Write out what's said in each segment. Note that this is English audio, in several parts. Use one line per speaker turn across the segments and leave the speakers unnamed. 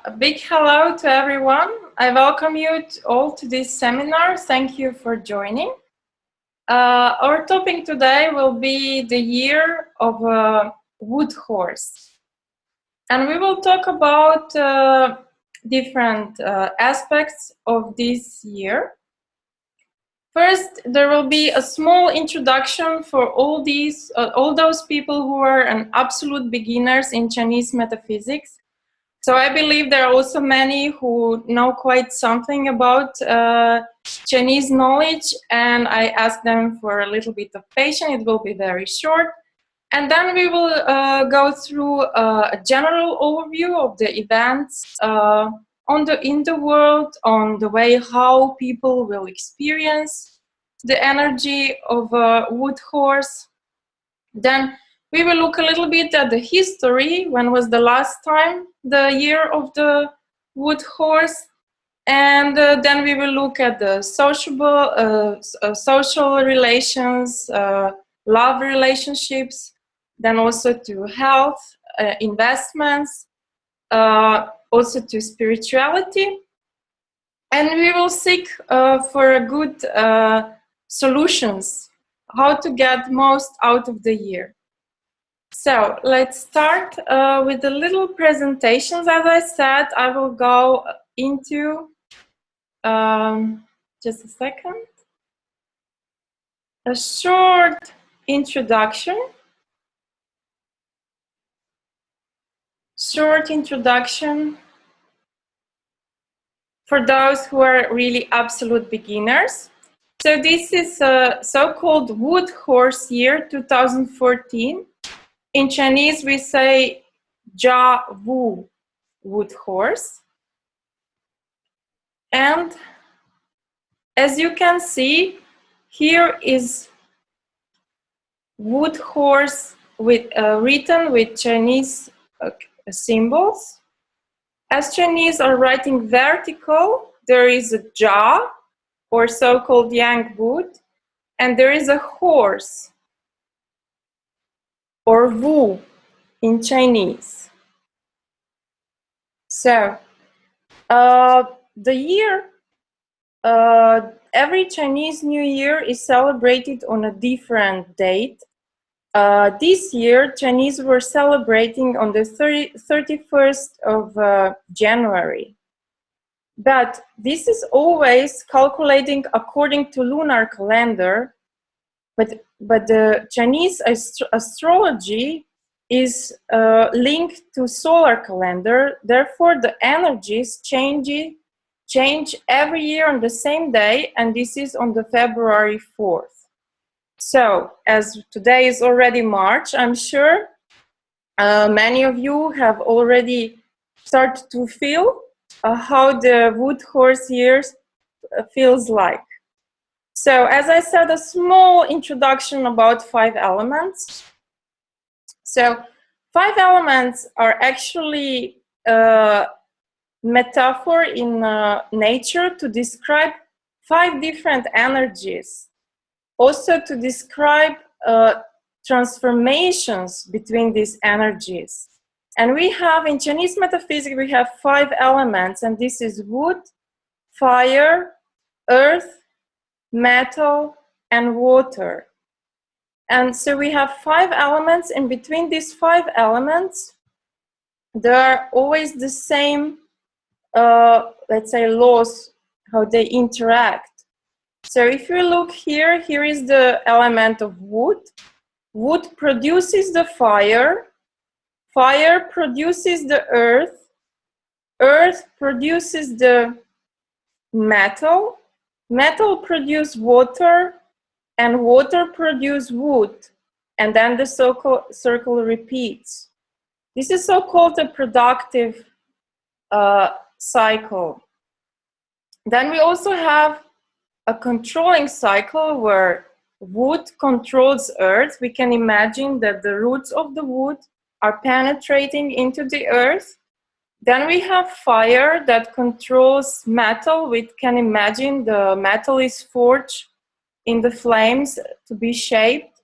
A big hello to everyone. I welcome you all to this seminar. Thank you for joining. Our topic today will be the year of a wood horse. And we will talk about different aspects of this year. First, there will be a small introduction for all those people who are an absolute beginners in Chinese metaphysics. So I believe there are also many who know quite something about Chinese knowledge, and I ask them for a little bit of patience. It will be very short. And then we will go through a general overview of the events in the world, on the way how people will experience the energy of a wood horse. Then we will look a little bit at the history. When was the last time the year of the wood horse? And then we will look at the social relations, love relationships, then also to health, investments, also to spirituality. And we will seek for good solutions, how to get most out of the year. So let's start with the little presentations. As I said, I will go into just a second. A short introduction. For those who are really absolute beginners. So this is a so-called wood horse year 2014. In Chinese, we say Jia Wu, wood horse. And as you can see, here is wood horse with written with Chinese symbols. As Chinese are writing vertical, there is a Jia, or so-called yang wood, and there is a horse, or Wu in Chinese. So, the year, every Chinese New Year is celebrated on a different date. This year, Chinese were celebrating on the 31st of January. But this is always calculating according to lunar calendar. But the Chinese astrology is linked to solar calendar. Therefore, the energies change every year on the same day, and this is on the February 4th. So, as today is already March, I'm sure many of you have already started to feel how the wood horse years feels like. So, as I said, a small introduction about 5 elements. So, 5 elements are actually a metaphor in nature to describe 5 different energies. Also to describe transformations between these energies. And we have, in Chinese metaphysics, we have 5 elements, and this is wood, fire, earth, metal, and water. And so we have 5 elements, and between these 5 elements, there are always the same, let's say, laws, how they interact. So if you look here, here is the element of wood. Wood produces the fire. Fire produces the earth. Earth produces the metal. Metal produces water. And water produces wood. And then the circle repeats. This is so-called a productive cycle. Then we also have a controlling cycle where wood controls earth. We can imagine that the roots of the wood are penetrating into the earth. Then we have fire that controls metal. We can imagine the metal is forged in the flames to be shaped.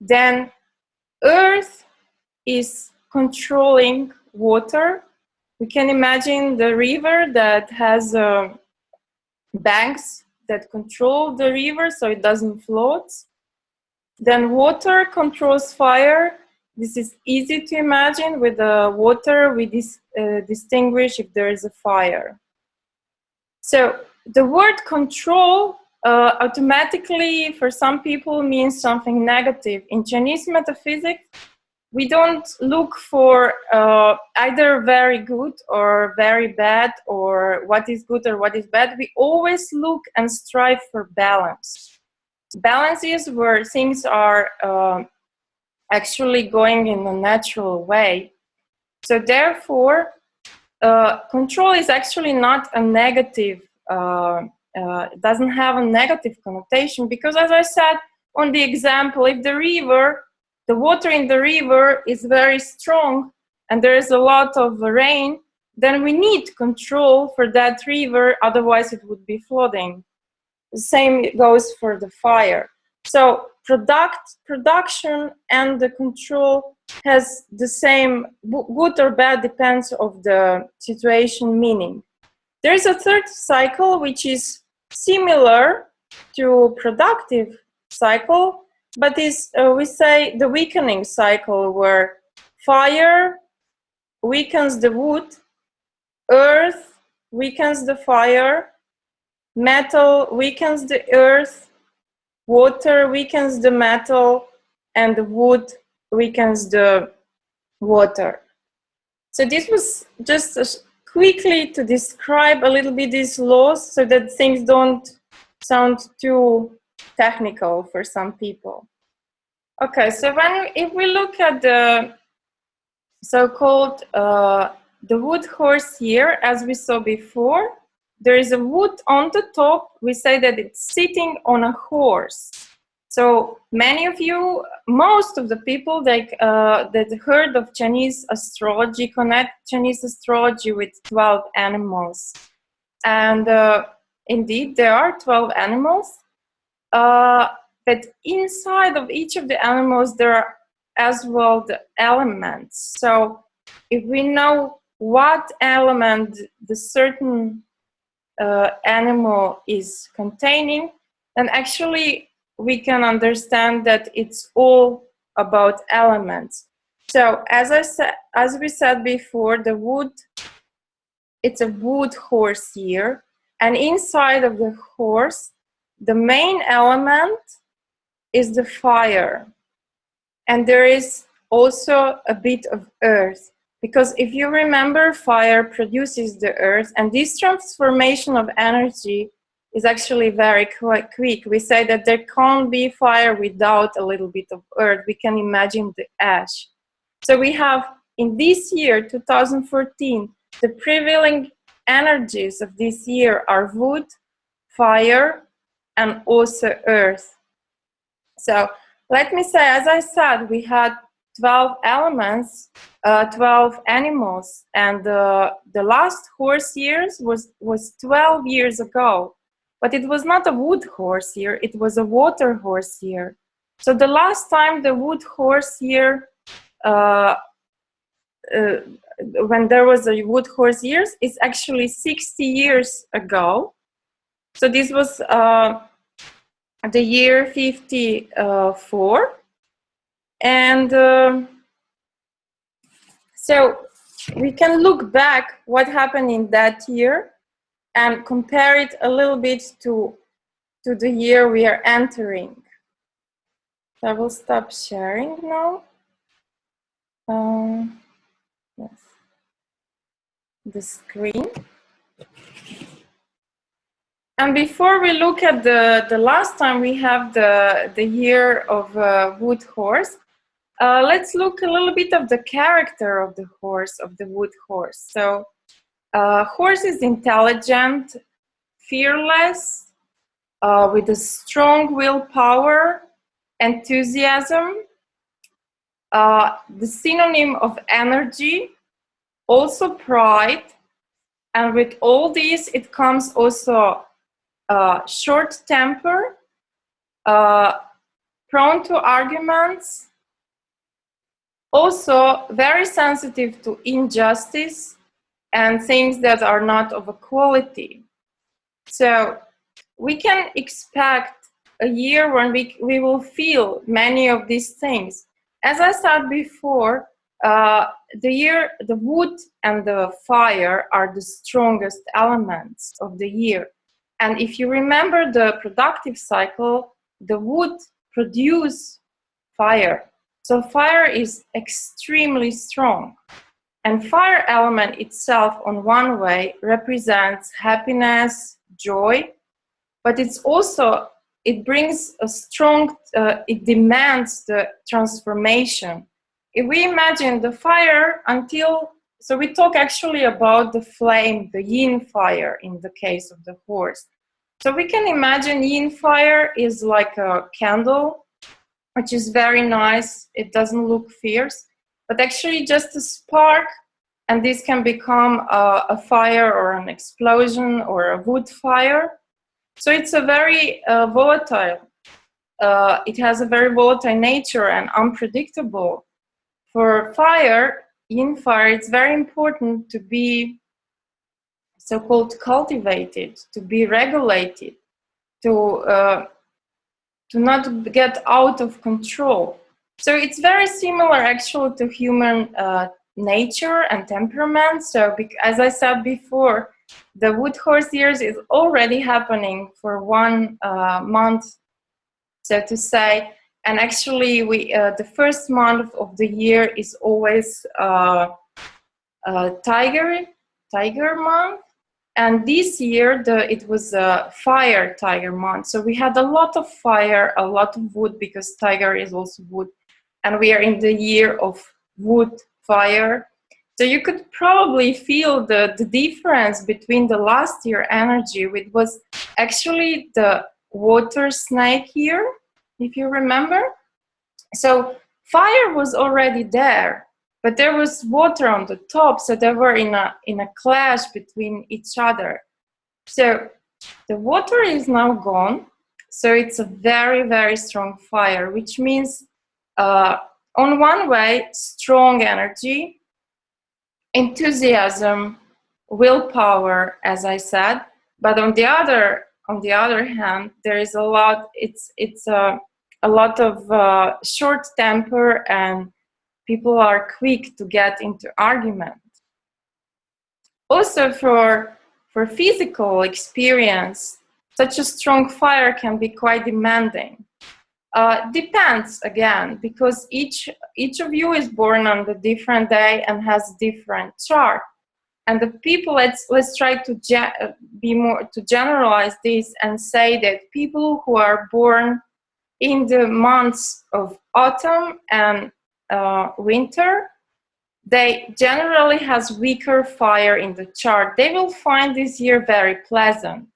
Then earth is controlling water. We can imagine the river that has banks that control the river so it doesn't float. Then water controls fire. This is easy to imagine. With the water, we distinguish if there is a fire. So the word control automatically, for some people, means something negative. In Chinese metaphysics, we don't look for either very good or very bad, or what is good or what is bad. We always look and strive for balance. Balance is where things are actually going in a natural way. So therefore, control is actually not a negative, it doesn't have a negative connotation, because as I said on the example, if the water in the river is very strong and there is a lot of rain, then we need control for that river, otherwise it would be flooding. The same goes for the fire. So production and the control has the same, good or bad, depends of the situation, meaning. There is a third cycle which is similar to productive cycle, but is, we say, the weakening cycle, where fire weakens the wood, earth weakens the fire, metal weakens the earth, water weakens the metal, and the wood weakens the water. So this was just quickly to describe a little bit these laws so that things don't sound too technical for some people. Okay, so if we look at the so-called the wood horse here, as we saw before, there is a wood on the top. We say that it's sitting on a horse. So many of you, most of the people that heard of Chinese astrology connect Chinese astrology with 12 animals. And indeed, there are 12 animals. But inside of each of the animals, there are as well the elements. So if we know what element the certain animal is containing, then actually we can understand that it's all about elements. So as we said before, the wood, it's a wood horse here, and inside of the horse, the main element is the fire, and there is also a bit of earth, because if you remember, fire produces the earth, and this transformation of energy is actually very quick. We say that there can't be fire without a little bit of earth. We can imagine the ash. So we have, in this year, 2014, the prevailing energies of this year are wood, fire, and also earth. So let me say, as I said, we had 12 elements, 12 animals, and the last horse years was 12 years ago. But it was not a wood horse year, it was a water horse year. So the last time the wood horse year, when there was a wood horse years, is actually 60 years ago. So this was the year 54. And so we can look back what happened in that year and compare it a little bit to the year we are entering. So I will stop sharing now. Yes, the screen. And before we look at the last time we have the year of wood horse, let's look a little bit of the character of the horse, of the wood horse. So horse is intelligent, fearless, with a strong willpower, enthusiasm, the synonym of energy, also pride, and with all these it comes also short temper, prone to arguments, also very sensitive to injustice, and things that are not of a quality. So we can expect a year when we will feel many of these things. As I said before, the wood and the fire are the strongest elements of the year. And if you remember the productive cycle, the wood produce fire. So fire is extremely strong. And fire element itself, on one way, represents happiness, joy, but it's also, it brings a strong, it demands the transformation. If we imagine the fire so we talk actually about the flame, the yin fire in the case of the horse. So we can imagine yin fire is like a candle, which is very nice. It doesn't look fierce, but actually just a spark, and this can become a fire or an explosion or a wood fire. So it's a very volatile. It has a very volatile nature and unpredictable. For fire, yin fire, it's very important to be so-called cultivated, to be regulated, to not get out of control. So it's very similar actually to human nature and temperament. So as I said before, the wood horse years is already happening for 1 month, so to say. And actually, the first month of the year is always tiger month. And this year, it was a fire tiger month. So we had a lot of fire, a lot of wood, because tiger is also wood. And we are in the year of wood fire. So you could probably feel the difference between the last year energy, which was actually the water snake year, if you remember. So fire was already there, but there was water on the top, so they were in a clash between each other. So the water is now gone, so it's a very, very strong fire, which means on one way, strong energy, enthusiasm, willpower, as I said, but on the other hand, there is a lot. It's a lot of short temper, and people are quick to get into argument. Also, for physical experience, such a strong fire can be quite demanding. Depends again, because each of you is born on a different day and has a different chart. And the people, let's try to generalize this and say that people who are born in the months of autumn and winter, they generally has weaker fire in the chart. They will find this year very pleasant.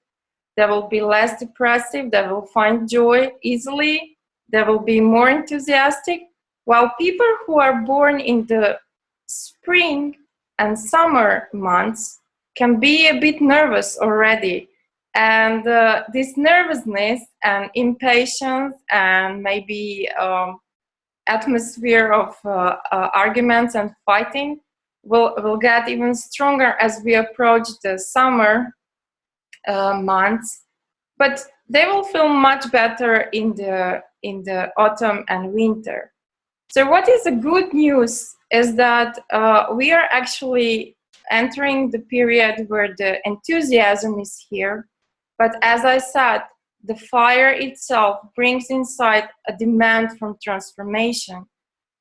They will be less depressive. They will find joy easily. They will be more enthusiastic. While people who are born in the spring and summer months can be a bit nervous already. And this nervousness and impatience and maybe atmosphere of arguments and fighting will get even stronger as we approach the summer months. But they will feel much better in the autumn and winter. So what is the good news is that we are actually entering the period where the enthusiasm is here. But as I said, the fire itself brings inside a demand from transformation.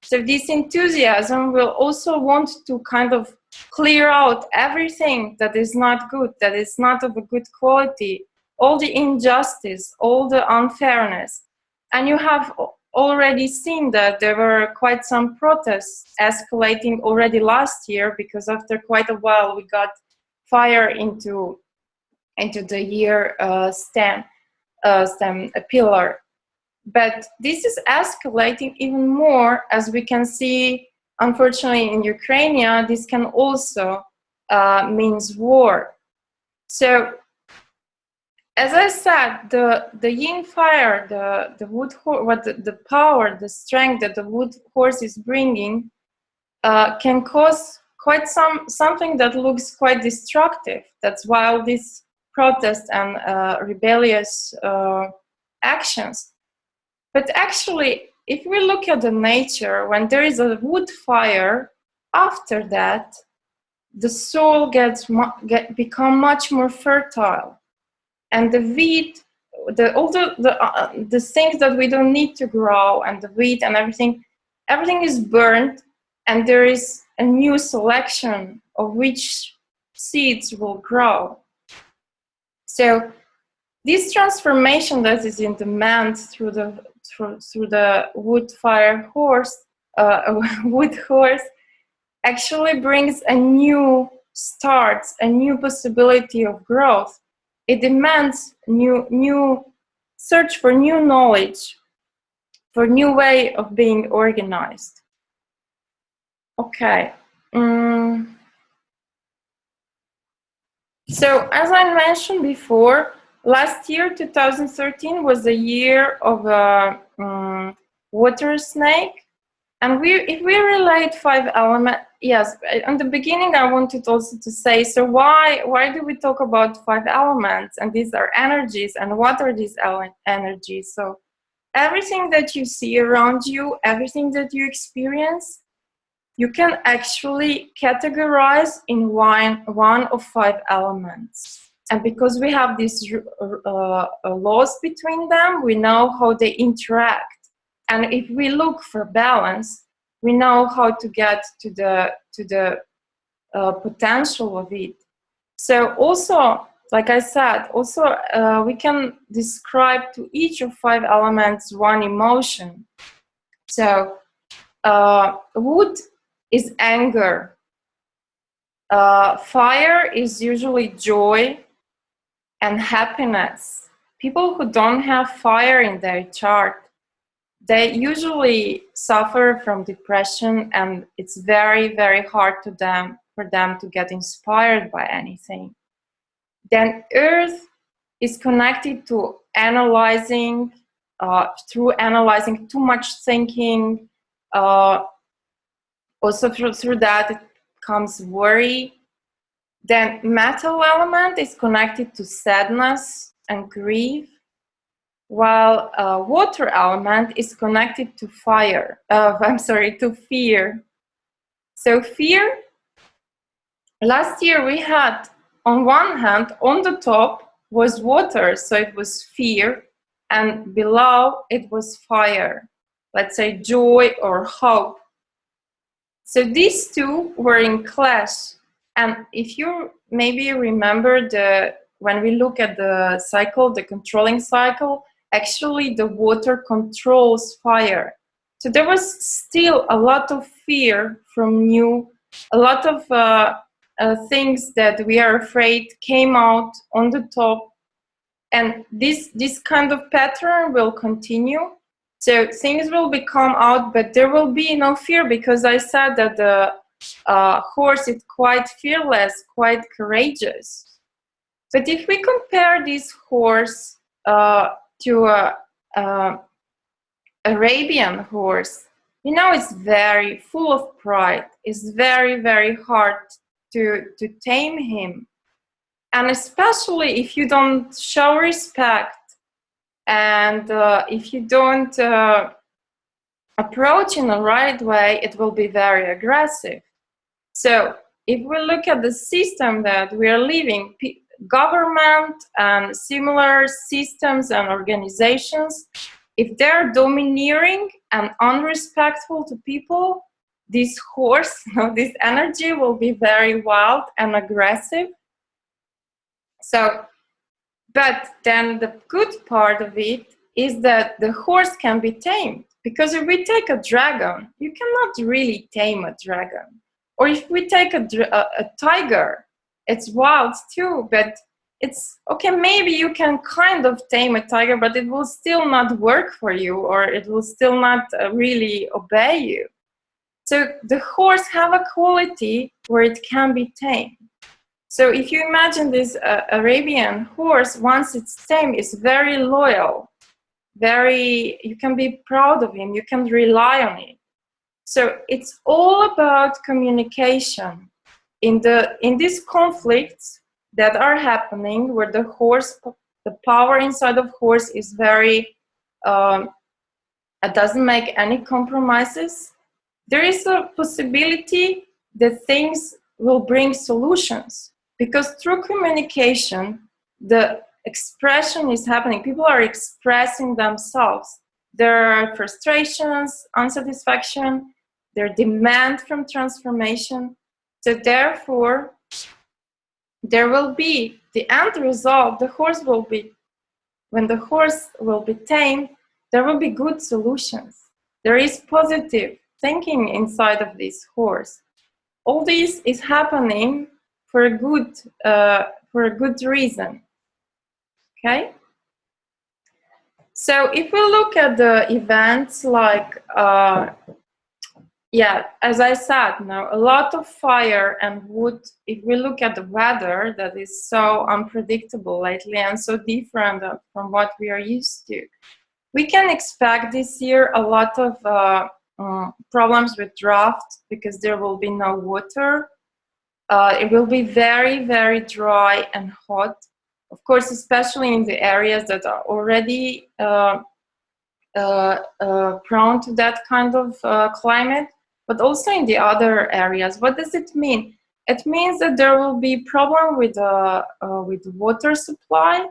So this enthusiasm will also want to kind of clear out everything that is not good, that is not of a good quality, all the injustice, all the unfairness. And you have already seen that there were quite some protests escalating already last year, because after quite a while we got fire into the year stem pillar. But this is escalating even more, as we can see, unfortunately, in Ukraine. This can also means war. So, as I said, the yin fire, the wood horse, the power, the strength that the wood horse is bringing, can cause quite something that looks quite destructive. That's why all these protests and rebellious actions. But actually, if we look at the nature, when there is a wood fire, after that, the soil become much more fertile, and the wheat, the things that we don't need to grow, and the wheat and everything is burned, and there is a new selection of which seeds will grow. So this transformation that is in demand through the wood horse actually brings a new start, a new possibility of growth. It demands new search for new knowledge, for new way of being organized. Okay. So as I mentioned before, last year, 2013, was the year of a water snake. And if we relate 5 elements, yes, in the beginning I wanted also to say, so why do we talk about 5 elements? And these are energies, and what are these energies? So everything that you see around you, everything that you experience, you can actually categorize in one of 5 elements. And because we have these laws between them, we know how they interact. And if we look for balance, we know how to get to the potential of it. So also, like I said, also we can describe to each of 5 elements one emotion. So wood is anger. Fire is usually joy and happiness. People who don't have fire in their chart, they usually suffer from depression, and it's very, very hard for them to get inspired by anything. Then earth is connected to analyzing, through analyzing too much thinking. Also through that it comes worry. Then metal element is connected to sadness and grief, while water element is connected to to fear. So fear, last year we had, on one hand, on the top was water, so it was fear, and below it was fire, let's say joy or hope. So these two were in clash. And if you maybe remember when we look at the cycle, the controlling cycle, actually the water controls fire. So there was still a lot of fear from a lot of things that we are afraid came out on the top. And this kind of pattern will continue. So things will become out, but there will be no fear, because I said that the horse is quite fearless, quite courageous. But if we compare this horse to a Arabian horse, it's very full of pride. It's very, very hard to tame him. And especially if you don't show respect, and if you don't approach in the right way, it will be very aggressive. So if we look at the system that we are living, government and similar systems and organizations, if they're domineering and unrespectful to people, this horse, this energy will be very wild and aggressive. So, but then the good part of it is that the horse can be tamed. Because if we take a dragon, you cannot really tame a dragon. Or if we take a tiger, it's wild too, but it's okay, maybe you can kind of tame a tiger, but it will still not work for you, or it will still not really obey you. So the horse have a quality where it can be tamed. So if you imagine this Arabian horse, once it's tamed, it's very loyal, you can be proud of him, you can rely on it. So it's all about communication. in these conflicts that are happening, where the power inside of horse is very, it doesn't make any compromises, there is a possibility that things will bring solutions, because through communication, the expression is happening. People are expressing themselves, their frustrations, unsatisfaction, their demand from transformation. So therefore, there will be the end result. When the horse will be tamed, there will be good solutions. There is positive thinking inside of this horse. All this is happening for a good reason. Okay. So if we look at the events, like as I said, now a lot of fire and wood. If we look at the weather, that is so unpredictable lately and so different from what we are used to, we can expect this year a lot of problems with drought, because there will be no water. It will be very, very dry and hot. Of course, especially in the areas that are already prone to that kind of climate, but also in the other areas. What does it mean? It means that there will be problem with water supply,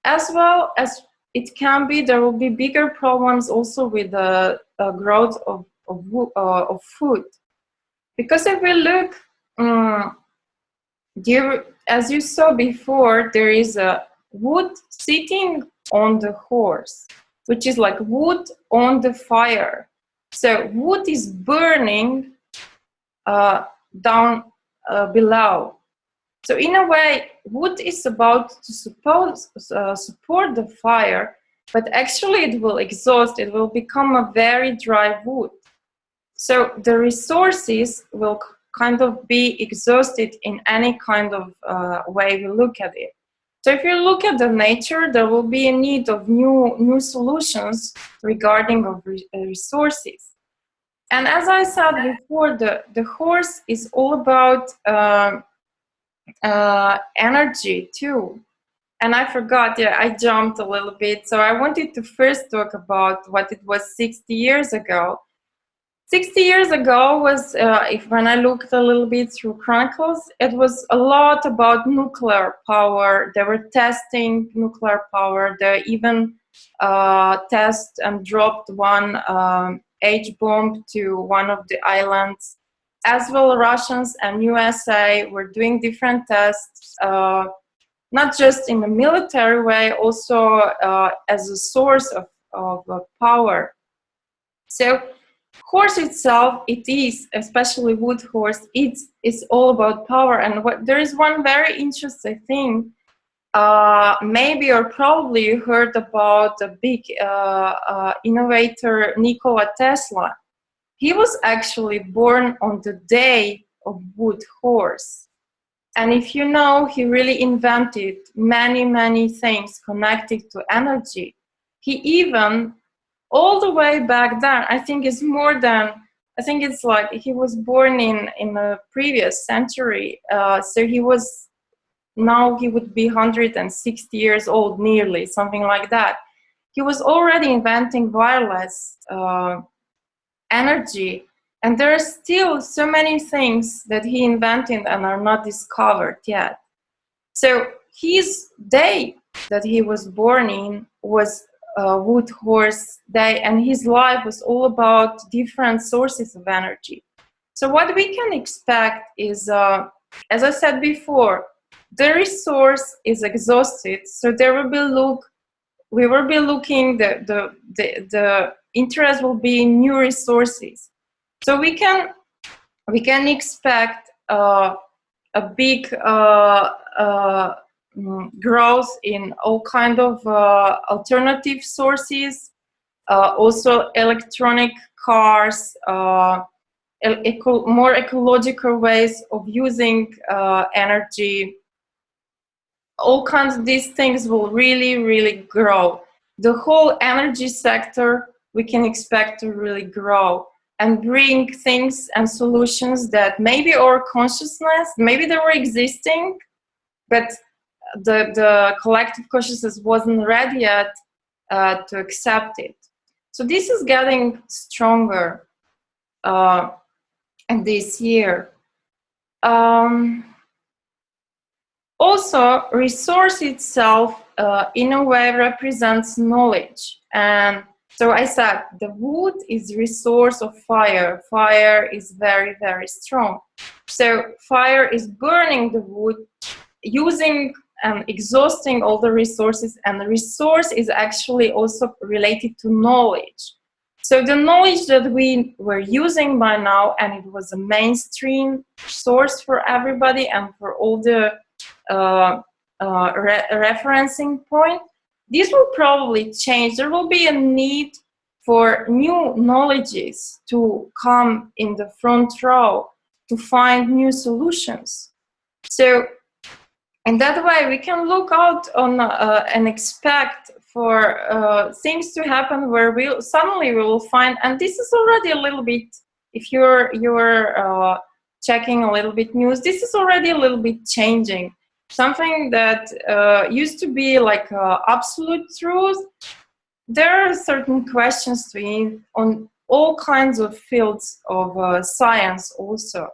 as well as it can be there will be bigger problems also with the growth of food. Because if we look, as you saw before, there is a wood sitting on the horse, which is like wood on the fire. So wood is burning down below. So in a way, wood is about to support the fire, but actually it will exhaust, it will become a very dry wood. So the resources will kind of be exhausted in any kind of way we look at it. So if you look at the nature, there will be a need of new solutions regarding of resources. And as I said before, the horse is all about energy too. And I forgot, I jumped a little bit. So I wanted to first talk about what it was 60 years ago. 60 years ago was, when I looked a little bit through chronicles, it was a lot about nuclear power. They were testing nuclear power. They even test and dropped one H-bomb to one of the islands. As well, Russians and USA were doing different tests, not just in a military way, also as a source of power. So horse itself, it is, especially wood horse, it's all about power. And there is one very interesting thing, maybe or probably you heard about the big innovator Nikola Tesla. He was actually born on the day of wood horse. And if you know, he really invented many things connected to energy. He even, all the way back then, I think it's like he was born in the previous century. So now he would be 160 years old, nearly, something like that. He was already inventing wireless energy. And there are still so many things that he invented and are not discovered yet. So his day that he was born in was wood horse day, and his life was all about different sources of energy. So what we can expect is, as I said before, the resource is exhausted. So we will be looking, the interest will be in new resources. So we can expect a big growth in all kind of alternative sources, also electronic cars, more ecological ways of using energy. All kinds of these things will really grow. The whole energy sector we can expect to really grow. and bring things and solutions that maybe our consciousness, maybe they were existing, but the collective consciousness wasn't ready yet to accept it. So this is getting stronger in this year. Also, resource itself in a way represents knowledge. And so I said the wood is resource of fire. Fire is very, very strong. So fire is burning the wood, using and exhausting all the resources, and the resource is actually also related to knowledge. So the knowledge that we were using by now, and it was a mainstream source for everybody and for all the referencing point, this will probably change. There will be a need for new knowledges to come in the front row to find new solutions. So in that way, we can look out on and expect for things to happen where we suddenly will find, and this is already a little bit, if you're checking a little bit news, this is already a little bit changing. Something that used to be like absolute truth, there are certain questions to it on all kinds of fields of science also.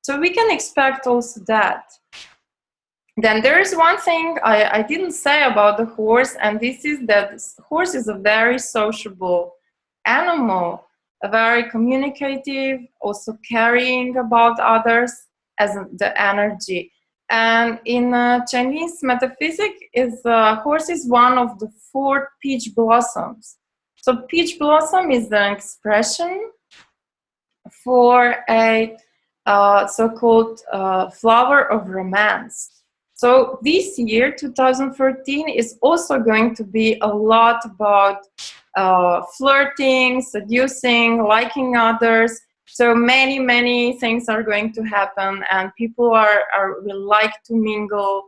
So we can expect also that. Then there is one thing I didn't say about the horse, and this is that the horse is a very sociable animal, a very communicative, also caring about others as the energy. And in Chinese metaphysics, horse is one of the 4 peach blossoms. So peach blossom is an expression for a so-called flower of romance. So this year, 2014, is also going to be a lot about flirting, seducing, liking others. So many things are going to happen, and people will like to mingle.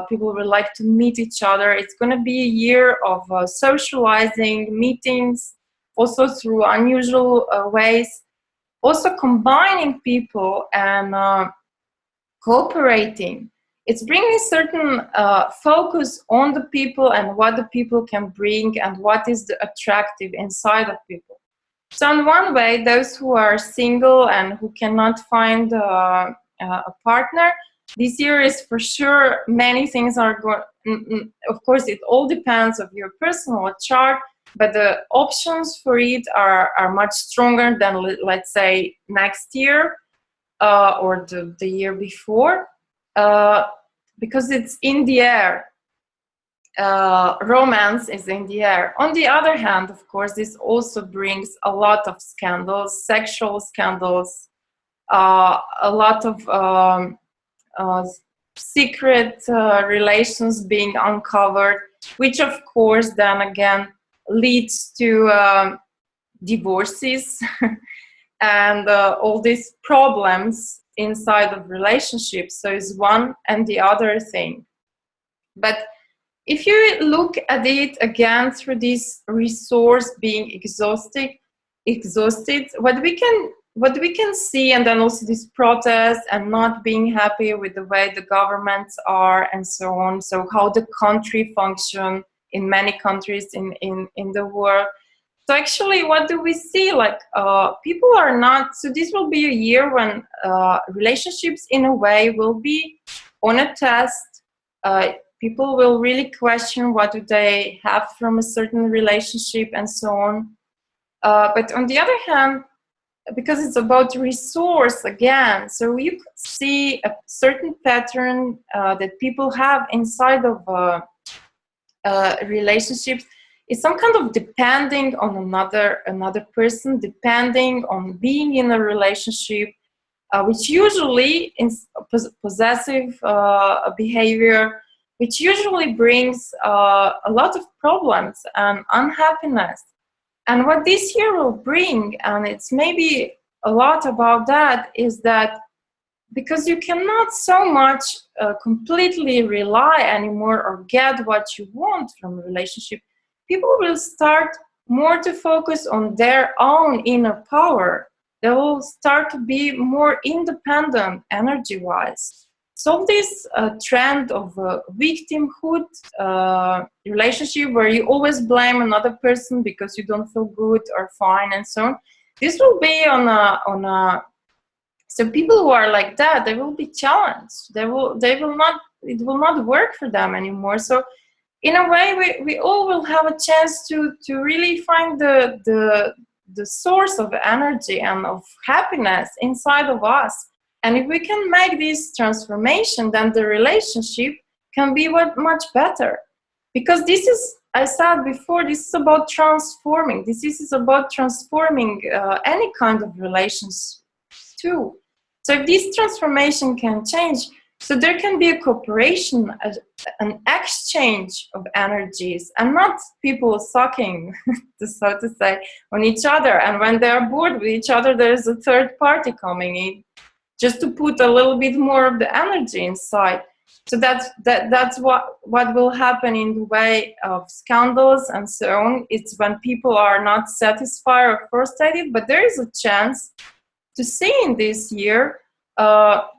People will like to meet each other. It's going to be a year of socializing, meetings, also through unusual ways. Also combining people and cooperating. It's bringing certain focus on the people and what the people can bring and what is the attractive inside of people. So in one way, those who are single and who cannot find a partner, this year is for sure many things are going. Of course, it all depends of your personal chart, but the options for it are much stronger than, let's say, next year or the year before. Because it's in the air. Romance is in the air. On the other hand, of course, this also brings a lot of scandals, sexual scandals, a lot of secret relations being uncovered, which of course then again leads to divorces and all these problems inside of relationships. So it's one and the other thing. But if you look at it again through this resource being exhausted, what we can see, and then also this protest and not being happy with the way the governments are and so on. So how the country function in many countries in the world. So actually, what do we see? Like people are not. So this will be a year when relationships, in a way, will be on a test. People will really question what do they have from a certain relationship and so on. But on the other hand, because it's about resource again, so you could see a certain pattern that people have inside of relationships. It's some kind of depending on another person, depending on being in a relationship, which usually is possessive behavior, which usually brings a lot of problems and unhappiness. And what this year will bring, and it's maybe a lot about that, is that because you cannot so much completely rely anymore or get what you want from a relationship, people will start more to focus on their own inner power. They will start to be more independent energy-wise. So this trend of victimhood relationship, where you always blame another person because you don't feel good or fine and so on, this will be on a so people who are like that, they will be challenged. They will not, it will not work for them anymore. So in a way, we all will have a chance to really find the source of energy and of happiness inside of us. And if we can make this transformation, then the relationship can be much better. Because this is, I said before, this is about transforming. This is about transforming any kind of relations too. So if this transformation can change, so there can be a cooperation, an exchange of energies, and not people sucking, so to say, on each other. And when they are bored with each other, there is a third party coming in, just to put a little bit more of the energy inside. So that's what will happen in the way of scandals and so on. It's when people are not satisfied or frustrated, but there is a chance to see in this year what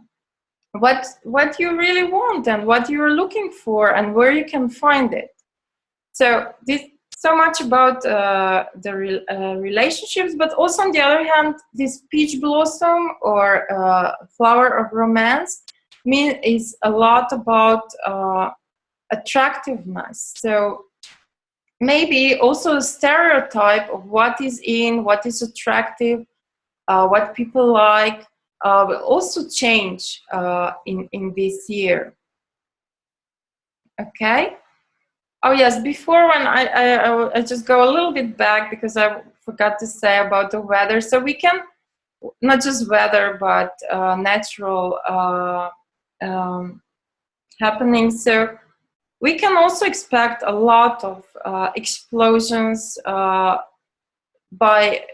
you really want and what you're looking for and where you can find it. So this so much about the relationships, but also on the other hand, this peach blossom or flower of romance is a lot about attractiveness. So maybe also a stereotype of what is in, what is attractive, what people like, will also change in this year. Okay. Oh yes, before when I just go a little bit back because I forgot to say about the weather. So we can, not just weather, but natural happenings. So we can also expect a lot of explosions by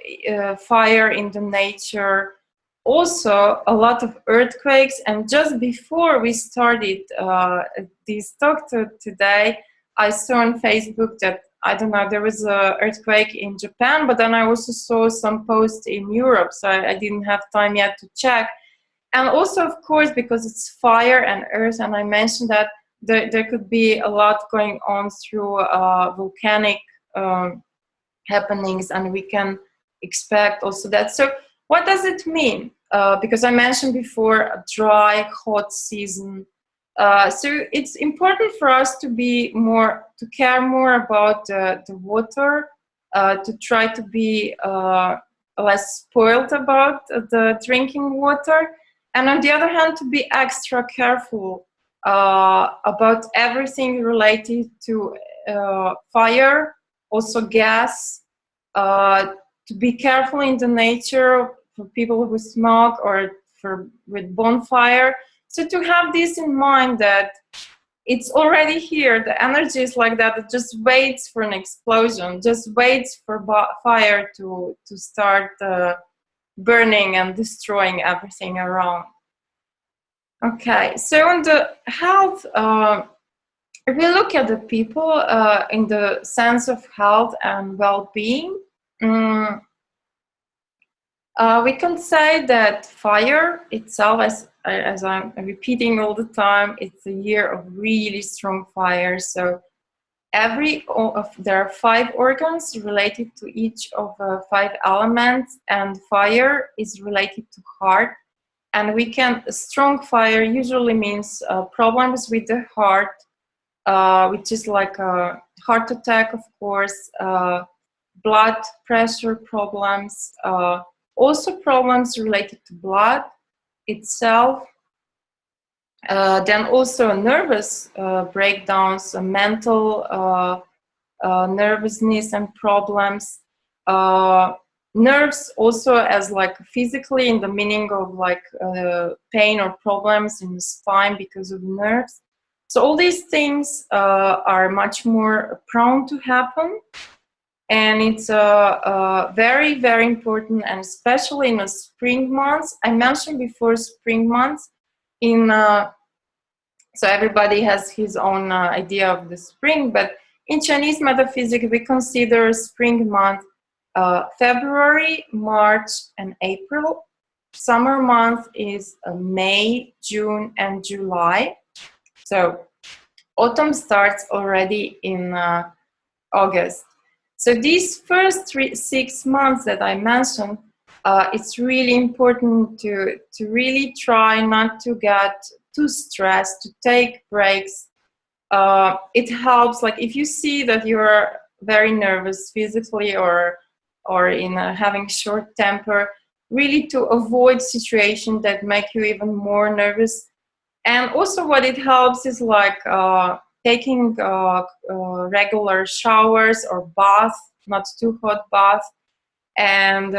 fire in the nature. Also a lot of earthquakes. And just before we started this talk today, I saw on Facebook that, I don't know, there was an earthquake in Japan, but then I also saw some posts in Europe, so I didn't have time yet to check. And also, of course, because it's fire and earth, and I mentioned that there could be a lot going on through volcanic happenings, and we can expect also that. So what does it mean? Because I mentioned before a dry, hot season. So it's important for us to care more about the water, to try to be less spoiled about the drinking water, and on the other hand, to be extra careful about everything related to fire, also gas, to be careful in the nature for people who smoke or with bonfire. So to have this in mind, that it's already here, the energy is like that, it just waits for an explosion, just waits for fire to start burning and destroying everything around. Okay, so on the health, if we look at the people in the sense of health and well-being, we can say that fire itself, as I'm repeating all the time, it's a year of really strong fire. So there are 5 organs related to each of 5 elements, and fire is related to heart. And strong fire usually means problems with the heart, which is like a heart attack, of course, blood pressure problems, also problems related to blood itself, then also nervous breakdowns, mental nervousness and problems, nerves also as like physically in the meaning of like pain or problems in the spine because of nerves. So all these things are much more prone to happen. And it's very, very important, and especially in the spring months. I mentioned before spring months. So everybody has his own idea of the spring, but in Chinese metaphysics, we consider spring month February, March, and April. Summer month is May, June, and July. So autumn starts already in August. So these first 6 months that I mentioned, it's really important to really try not to get too stressed, to take breaks. It helps, like if you see that you're very nervous physically or in having short temper, really to avoid situations that make you even more nervous. And also what it helps is like taking regular showers or bath, not too hot bath. And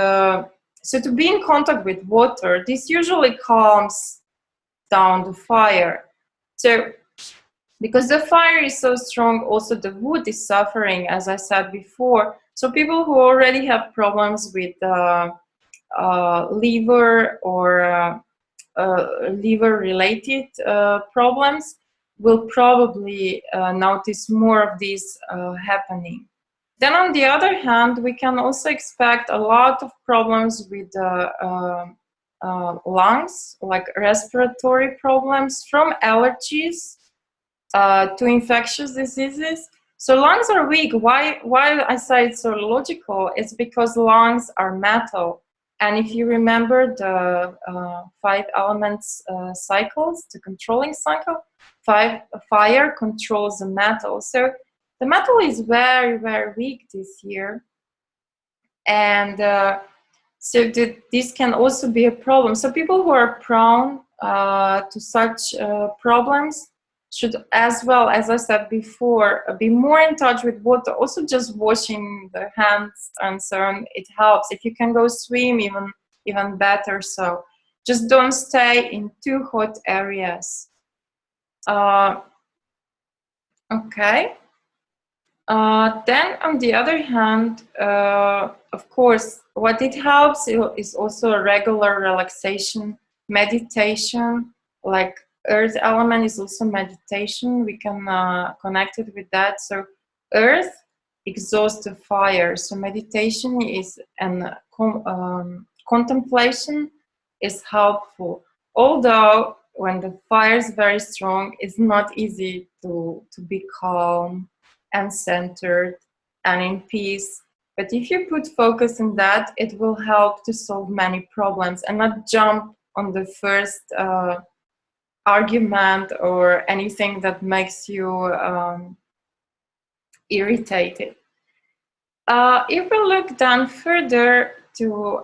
so to be in contact with water, this usually calms down the fire. So because the fire is so strong, also the wood is suffering, as I said before. So people who already have problems with liver or liver-related problems will probably notice more of this happening. Then on the other hand, we can also expect a lot of problems with lungs, like respiratory problems from allergies to infectious diseases. So lungs are weak. Why I say it's so logical? It's because lungs are metal. And if you remember the 5 elements cycles, the controlling cycle, fire controls the metal. So the metal is very, very weak this year. And so this can also be a problem. So people who are prone to such problems should, as well, as I said before, be more in touch with water. Also just washing the hands and so on, it helps. If you can go swim, even better. So just don't stay in too hot areas. Okay. Then on the other hand, of course, what it helps is also a regular relaxation, meditation, like earth element is also meditation. We can connect it with that. So earth exhausts the fire. So meditation is and contemplation is helpful. Although when the fire is very strong, it's not easy to be calm and centered and in peace. But if you put focus on that, it will help to solve many problems and not jump on the first argument or anything that makes you irritated. If we look down further to,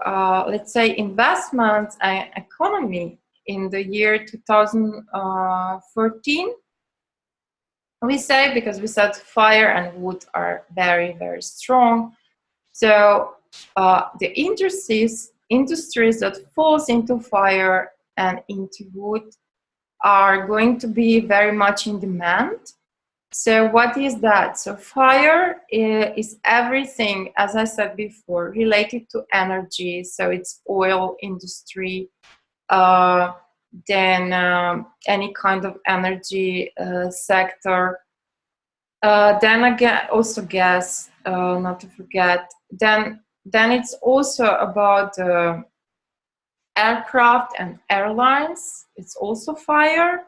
let's say, investments and economy in the year 2014, we say, because we said fire and wood are very, very strong. So the industries that falls into fire and into wood are going to be very much in demand. So what is that? So fire is everything, as I said before, related to energy. So it's oil industry, then any kind of energy sector. Then again, also gas, not to forget. Then it's also about aircraft and airlines. It's also fire.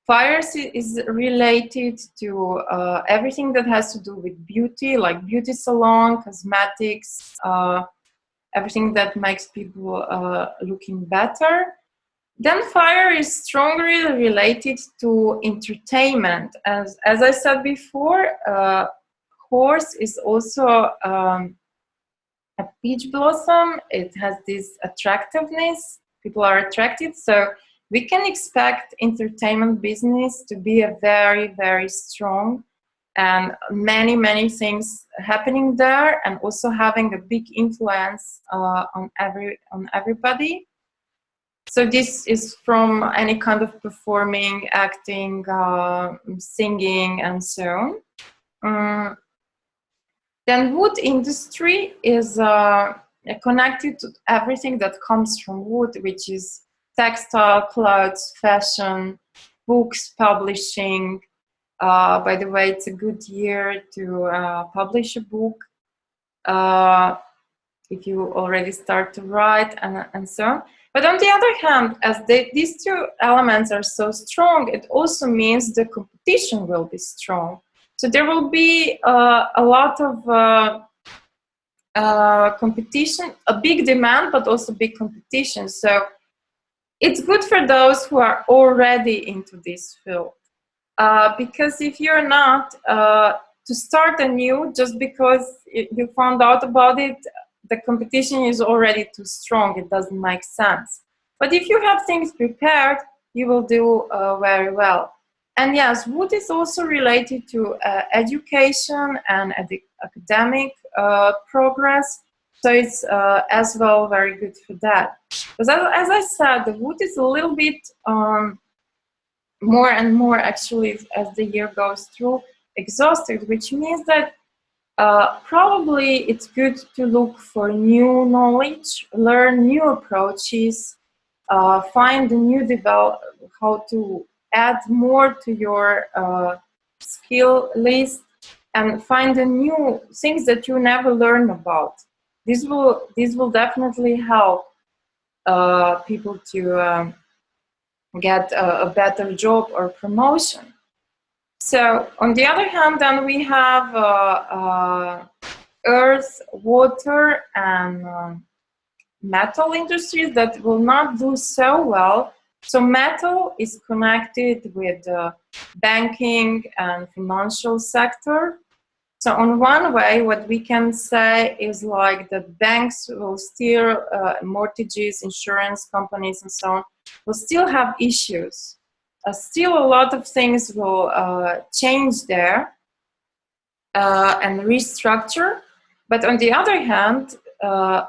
Fire is related to everything that has to do with beauty, like beauty salon, cosmetics, everything that makes people looking better. Then fire is strongly related to entertainment. As I said before, horse is also a peach blossom. It has this attractiveness. People are attracted. So we can expect entertainment business to be a very, very strong and many, many things happening there, and also having a big influence on everybody. So this is from any kind of performing, acting, singing, and so on. Then wood industry is connected to everything that comes from wood, which is textile, clothes, fashion, books, publishing, By the way, it's a good year to publish a book if you already start to write and so on. But on the other hand, as these two elements are so strong, it also means the competition will be strong. So there will be a lot of competition, a big demand, but also big competition. So it's good for those who are already into this field. Because if you're not, to start anew just because you found out about it, the competition is already too strong. It doesn't make sense. But if you have things prepared, you will do very well. And yes, wood is also related to education and academic progress. So it's as well very good for that. Because as I said, the wood is a little bit more and more, actually, as the year goes through, exhausted, which means that probably it's good to look for new knowledge, learn new approaches, find a new how to add more to your skill list, and find the new things that you never learned about. This will definitely help people to get a better job or promotion. So on the other hand, then we have earth, water, and metal industries that will not do so well. So metal is connected with the banking and financial sector. So on one way, what we can say is like the banks will still, mortgages, insurance companies and so on, will still have issues. Still a lot of things will change there and restructure. But on the other hand,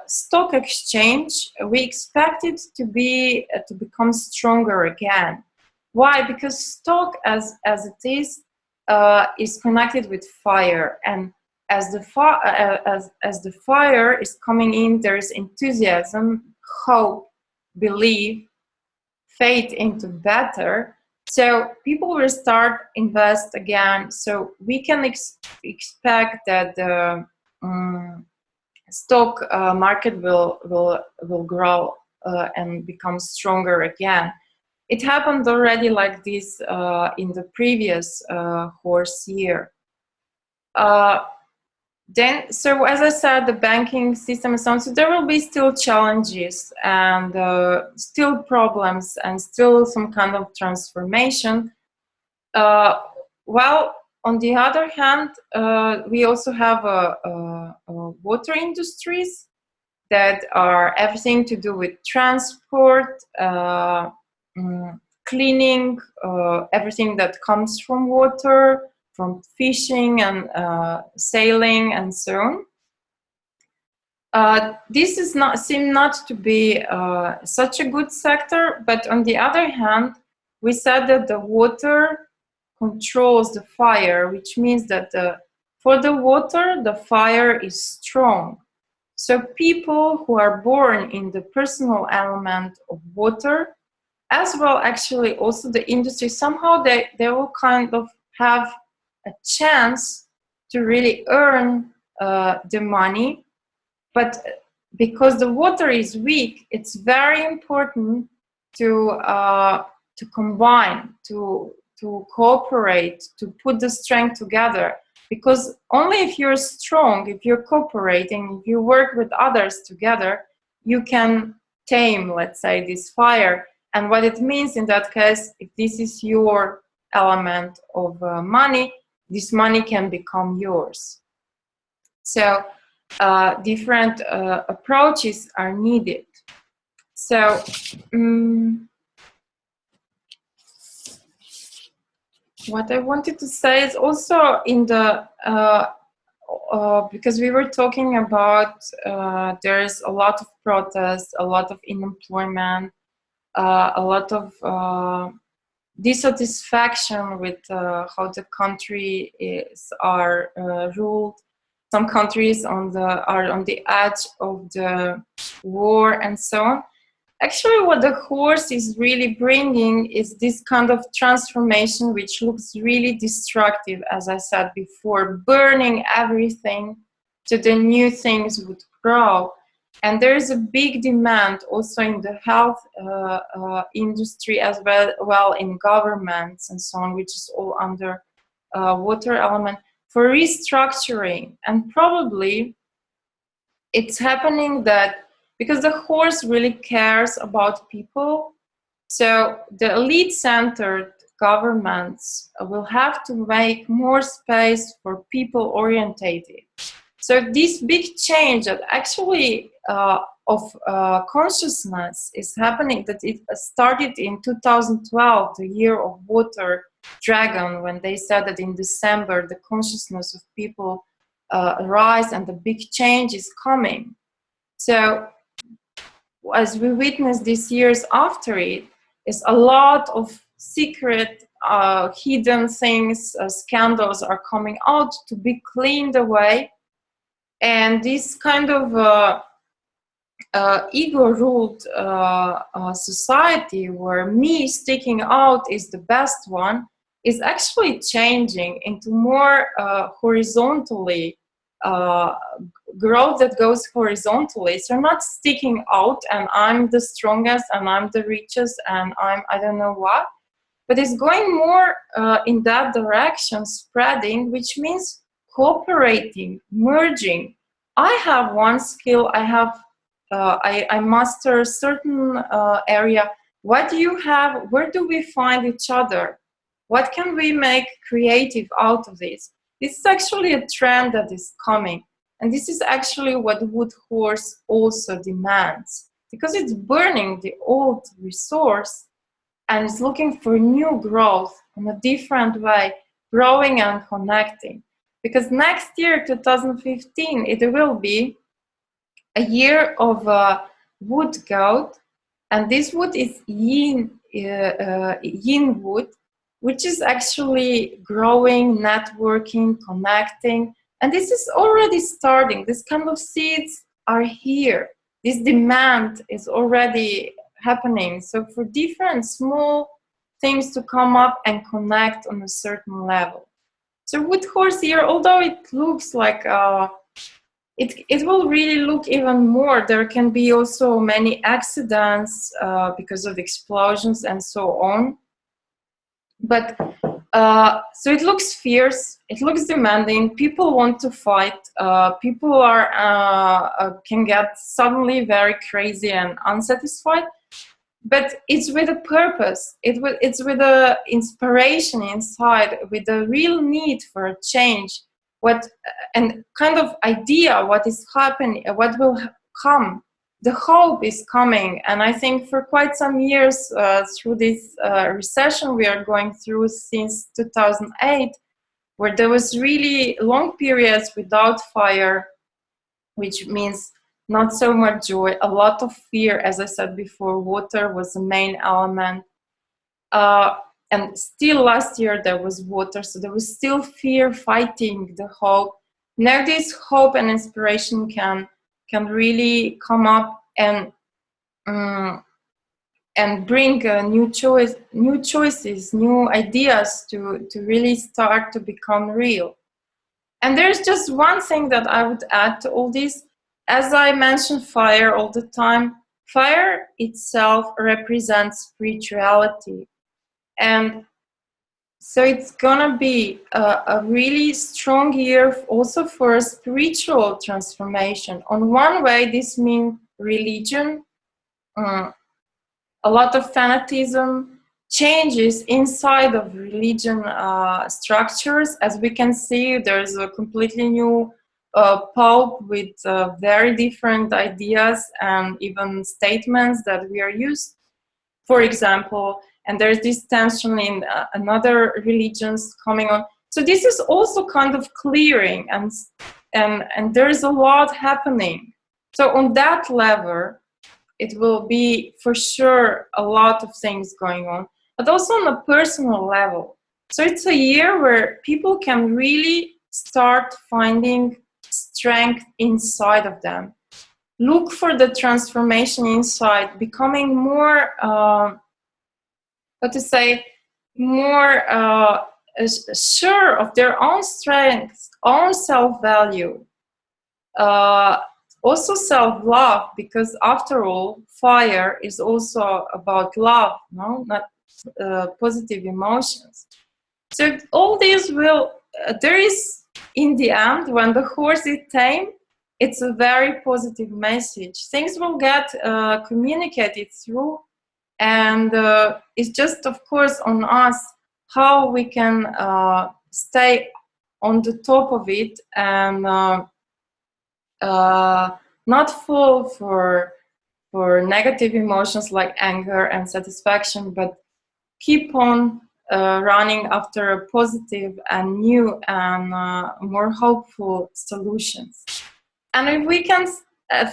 stock exchange, we expect it to become stronger again. Why? Because stock as it is connected with fire, and as the fire is coming in, there is enthusiasm, hope, belief, faith into better. So people will start invest again. So we can expect that the stock market will grow and become stronger again. It happened already like this in the previous horse year. Then, so as I said, the banking system and so on, so there will be still challenges and still problems and still some kind of transformation. Well, on the other hand, we also have water industries that are everything to do with transport, cleaning, everything that comes from water, from fishing and sailing and so on. This is seem not to be such a good sector, but on the other hand, we said that the water controls the fire, which means that for the water, the fire is strong. So people who are born in the personal element of water, as well actually also the industry, somehow they will kind of have a chance to really earn the money. But because the water is weak, it's very important to combine, to cooperate, to put the strength together. Because only if you're strong, if you're cooperating, if you work with others together, you can tame, let's say, this fire. And what it means in that case, if this is your element of money, this money can become yours. So different approaches are needed. So what I wanted to say is also in the because we were talking about there's a lot of protests, a lot of unemployment, a lot of dissatisfaction with how the country are ruled. Some countries are on the edge of the war and so on. Actually, what the horse is really bringing is this kind of transformation, which looks really destructive, as I said before, burning everything so the new things would grow. And there is a big demand also in the health industry as well in governments and so on, which is all under water element, for restructuring. And probably it's happening that because the horse really cares about people, so the elite-centered governments will have to make more space for people-orientated. So this big change that actually of consciousness is happening, that it started in 2012, the year of water dragon, when they said that in December the consciousness of people rise and the big change is coming. So as we witness these years after it, is a lot of secret hidden things, scandals are coming out to be cleaned away. And this kind of ego-ruled society where me sticking out is the best one is actually changing into more horizontally growth that goes horizontally. So not sticking out and I'm the strongest and I'm the richest and I don't know what, but it's going more in that direction, spreading, which means cooperating, merging. I have one skill, I master a certain area. What do you have? Where do we find each other? What can we make creative out of this? This is actually a trend that is coming. And this is actually what Wood Horse also demands, because it's burning the old resource and is looking for new growth in a different way, growing and connecting. Because next year, 2015, it will be a year of wood goat, and this wood is yin wood, which is actually growing, networking, connecting, and this is already starting. This kind of seeds are here. This demand is already happening. So for different small things to come up and connect on a certain level. So Wood Horse here, although it looks like it will really look even more. There can be also many accidents because of explosions and so on. But so it looks fierce, it looks demanding, people want to fight, people can get suddenly very crazy and unsatisfied, but it's with a purpose, it's with a inspiration inside, with a real need for a change, and kind of idea what is happening, what will come. The hope is coming, and I think for quite some years through this recession we are going through since 2008, where there was really long periods without fire, which means not so much joy, a lot of fear. As I said before, water was the main element. And still last year there was water, so there was still fear fighting the hope. Now this hope and inspiration can really come up and bring new choices, new ideas to really start to become real. And there's just one thing that I would add to all this. As I mention fire all the time, fire itself represents spirituality. And so it's gonna be a really strong year also for a spiritual transformation. On one way, this means religion, a lot of fanatism, changes inside of religion structures. As we can see, there's a completely new pope with very different ideas and even statements that we are used, for example, and there's this tension in another religions coming on. So this is also kind of clearing, and there's a lot happening. So on that level, it will be for sure a lot of things going on, but also on a personal level. So it's a year where people can really start finding strength inside of them, look for the transformation inside, becoming more, what to say, more sure of their own strengths, own self-value, also self-love, because after all, fire is also about love, no, not positive emotions. So all these will, there is, in the end, when the horse is tame, it's a very positive message. Things will get communicated through, and it's just, of course, on us how we can stay on the top of it and not fall for negative emotions like anger and satisfaction, but keep on running after a positive and new and more hopeful solutions. And if we can,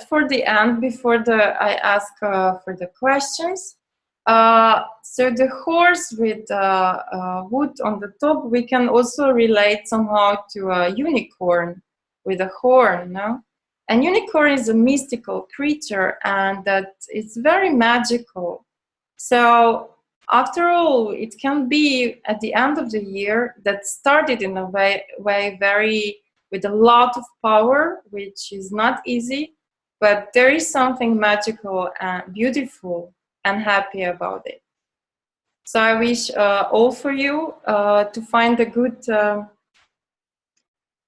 for the end, before I ask for the questions, so the horse with wood on the top, we can also relate somehow to a unicorn with a horn, no? And unicorn is a mystical creature, and that it's very magical. So after all, it can be at the end of the year that started in a way very with a lot of power, which is not easy, but there is something magical and beautiful and happy about it. So I wish all for you to find a good, to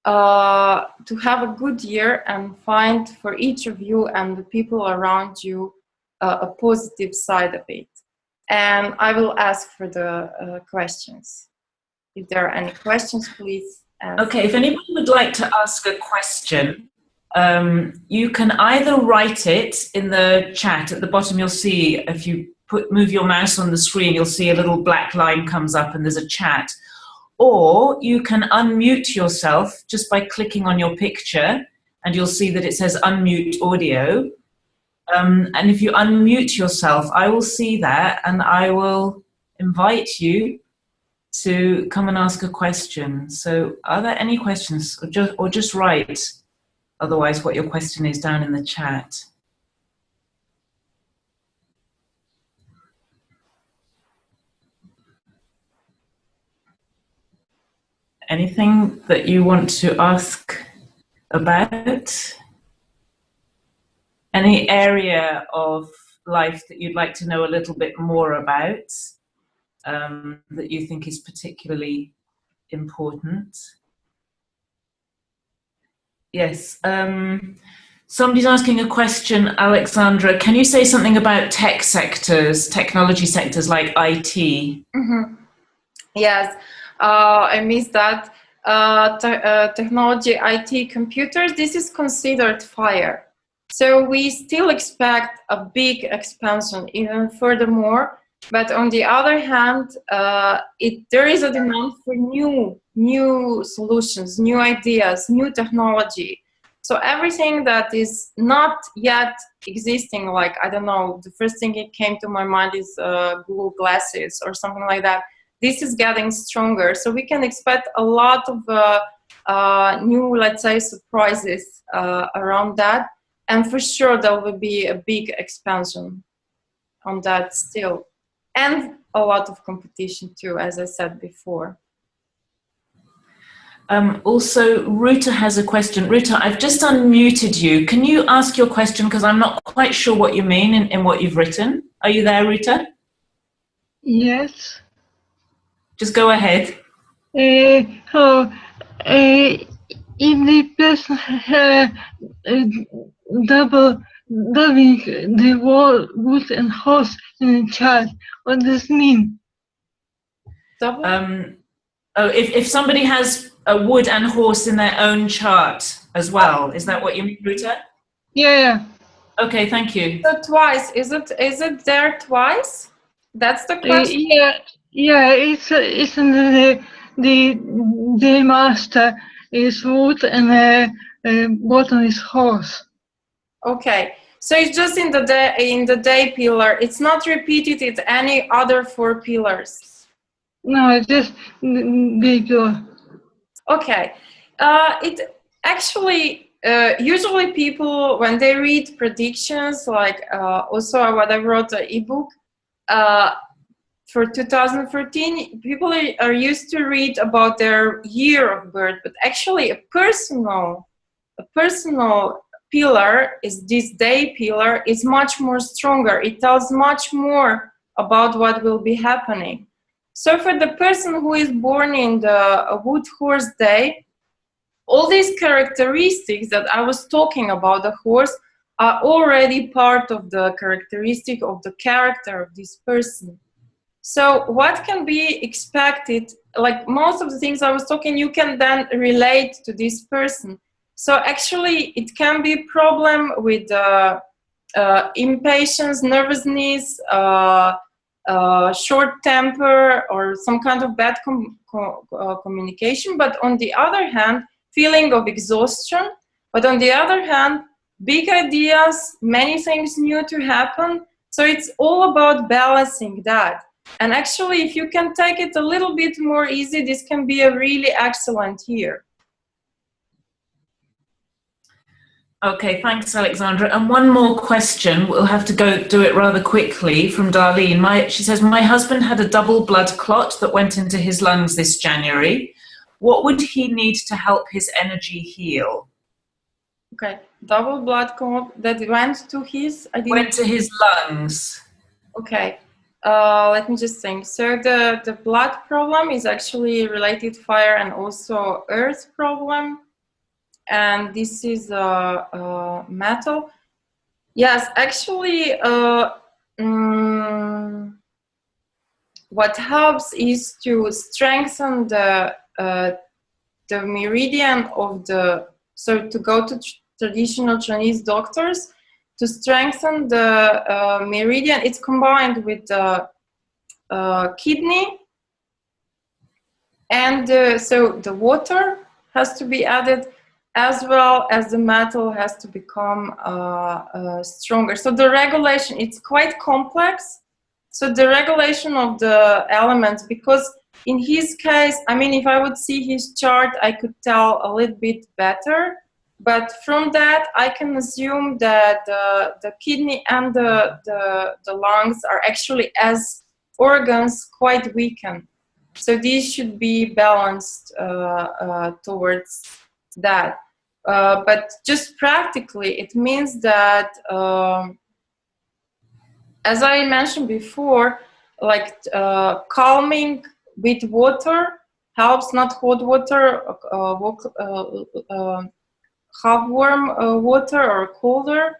have a good year, and find for each of you and the people around you a positive side of it. And I will ask for the questions. If there are any questions, please ask.
Okay, if anybody would like to ask a question, you can either write it in the chat. At the bottom you'll see, if you move your mouse on the screen, you'll see a little black line comes up and there's a chat. Or you can unmute yourself just by clicking on your picture, and you'll see that it says unmute audio. And if you unmute yourself, I will see that and I will invite you to come and ask a question. So are there any questions? Or just write otherwise what your question is down in the chat. Anything that you want to ask about? Any area of life that you'd like to know a little bit more about, that you think is particularly important? Yes. Somebody's asking a question, Aleksandra. Can you say something about tech sectors, technology sectors like IT?
Mm-hmm. Yes, I missed that. Technology, IT, computers, this is considered fire. So we still expect a big expansion, even furthermore. But on the other hand, there is a demand for new solutions, new ideas, new technology. So everything that is not yet existing, like, I don't know, the first thing that came to my mind is Google Glasses or something like that. This is getting stronger. So we can expect a lot of new, let's say, surprises around that. And for sure, there will be a big expansion on that still. And a lot of competition too, as I said before.
Also, Ruta has a question. Ruta, I've just unmuted you. Can you ask your question? Because I'm not quite sure what you mean in what you've written. Are you there, Ruta?
Yes.
Just go ahead.
If the person dubbing the word wood and horse in the chat, what does this mean?
If somebody has a wood and horse in their own chart as well, is that what you mean, Ruta?
Yeah.
Okay, thank you.
So twice, is it there twice? That's the question.
It's in the master is wood and bottom is horse.
Okay, so it's just in the day pillar. It's not repeated in any other 4 pillars.
No, just the pillar.
Okay, it actually usually people, when they read predictions, like also what I wrote an ebook for 2014, people are used to read about their year of birth, but actually a personal pillar is this day pillar is much more stronger. It tells much more about what will be happening. So for the person who is born in the wood horse day, all these characteristics that I was talking about the horse are already part of the characteristic of the character of this person. So what can be expected, like most of the things I was talking, you can then relate to this person. So actually it can be a problem with impatience, nervousness, short temper, or some kind of bad communication. But on the other hand, feeling of exhaustion. But on the other hand, big ideas, many things new to happen. So it's all about balancing that. And actually, if you can take it a little bit more easy, this can be a really excellent year.
Okay, thanks, Aleksandra. And one more question. We'll have to go do it rather quickly from Darlene. She says, my husband had a double blood clot that went into his lungs this January. What would he need to help his energy heal?
Okay, double blood clot that went to his...
Went to his lungs.
Okay, let me just think. So the blood problem is actually related to fire and also earth problem. And this is metal. Yes, actually, what helps is to strengthen the meridian of the, so to go to traditional Chinese doctors, to strengthen the meridian. It's combined with the kidney, and so the water has to be added, as well as the metal has to become stronger. So the regulation, it's quite complex. So the regulation of the elements, because in his case, I mean, if I would see his chart, I could tell a little bit better. But from that, I can assume that the kidney and the lungs are actually, as organs, quite weakened. So these should be balanced towards that. But just practically, it means that, as I mentioned before, like calming with water helps, not hot water, half warm water or colder.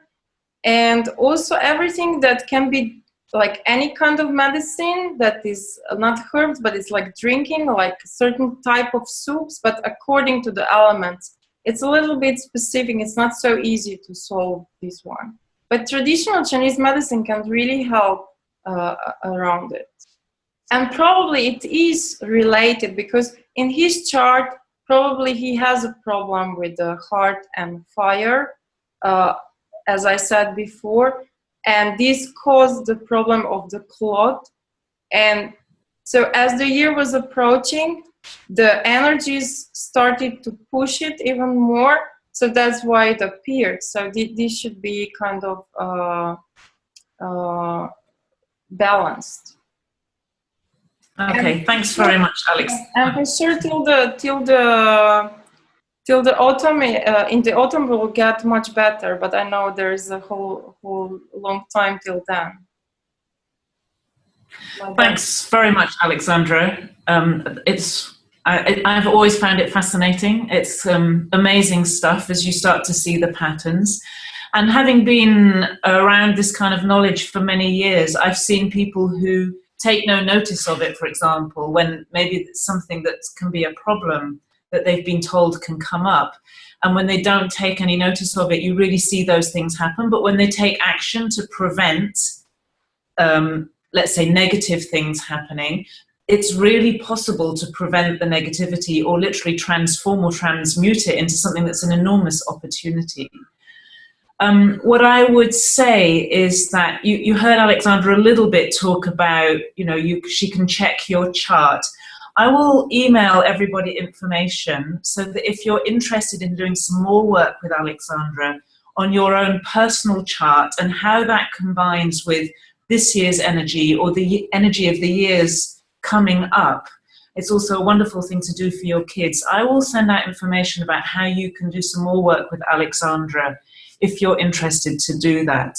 And also everything that can be like any kind of medicine that is not herbs, but it's like drinking, like certain type of soups, but according to the elements. It's a little bit specific. It's not so easy to solve this one. But traditional Chinese medicine can really help around it. And probably it is related, because in his chart, probably he has a problem with the heart and fire, as I said before. And this caused the problem of the clot. And so as the year was approaching, the energies started to push it even more. So that's why it appeared. So this should be kind of balanced.
Okay, and thanks very much, Alex.
And for sure, till the autumn, in the autumn we'll get much better. But I know there is a whole long time till then.
Thanks very much, Aleksandra. I've always found it fascinating. It's amazing stuff as you start to see the patterns. And having been around this kind of knowledge for many years, I've seen people who take no notice of it, for example, when maybe it's something that can be a problem that they've been told can come up. And when they don't take any notice of it, you really see those things happen. But when they take action to prevent, let's say, negative things happening, it's really possible to prevent the negativity or literally transform or transmute it into something that's an enormous opportunity. What I would say is that you heard Aleksandra a little bit talk about, she can check your chart. I will email everybody information so that if you're interested in doing some more work with Aleksandra on your own personal chart and how that combines with this year's energy or the energy of the years coming up, it's also a wonderful thing to do for your kids. I will send out information about how you can do some more work with Aleksandra if you're interested to do that.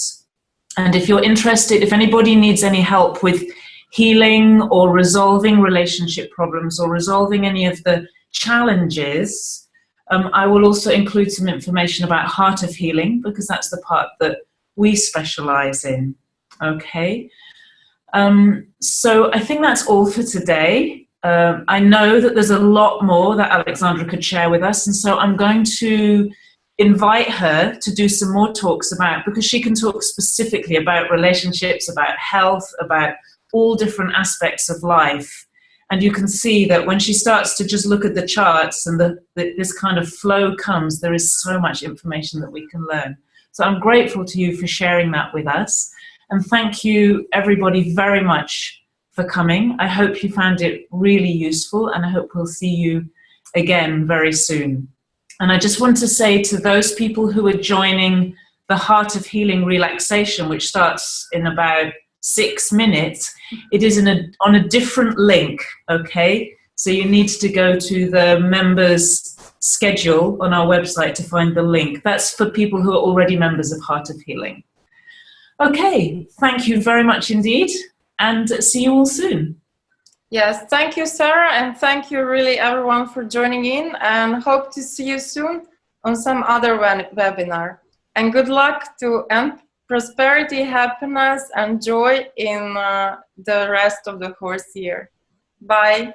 And if you're interested, if anybody needs any help with healing or resolving relationship problems or resolving any of the challenges, I will also include some information about Heart of Healing, because that's the part that we specialize in. Okay. So I think that's all for today. I know that there's a lot more that Aleksandra could share with us, and so I'm going to invite her to do some more talks about, because she can talk specifically about relationships, about health, about all different aspects of life. And you can see that when she starts to just look at the charts and this kind of flow comes, there is so much information that we can learn. So I'm grateful to you for sharing that with us. And thank you, everybody, very much for coming. I hope you found it really useful, and I hope we'll see you again very soon. And I just want to say to those people who are joining the Heart of Healing relaxation, which starts in about 6 minutes, it is on a different link, okay? So you need to go to the members schedule on our website to find the link. That's for people who are already members of Heart of Healing. Okay, thank you very much indeed, and see you all soon.
Yes, thank you, Sarah, and thank you really everyone for joining in, and hope to see you soon on some other webinar. And good luck to end prosperity, happiness, and joy in the rest of the horse year. Bye.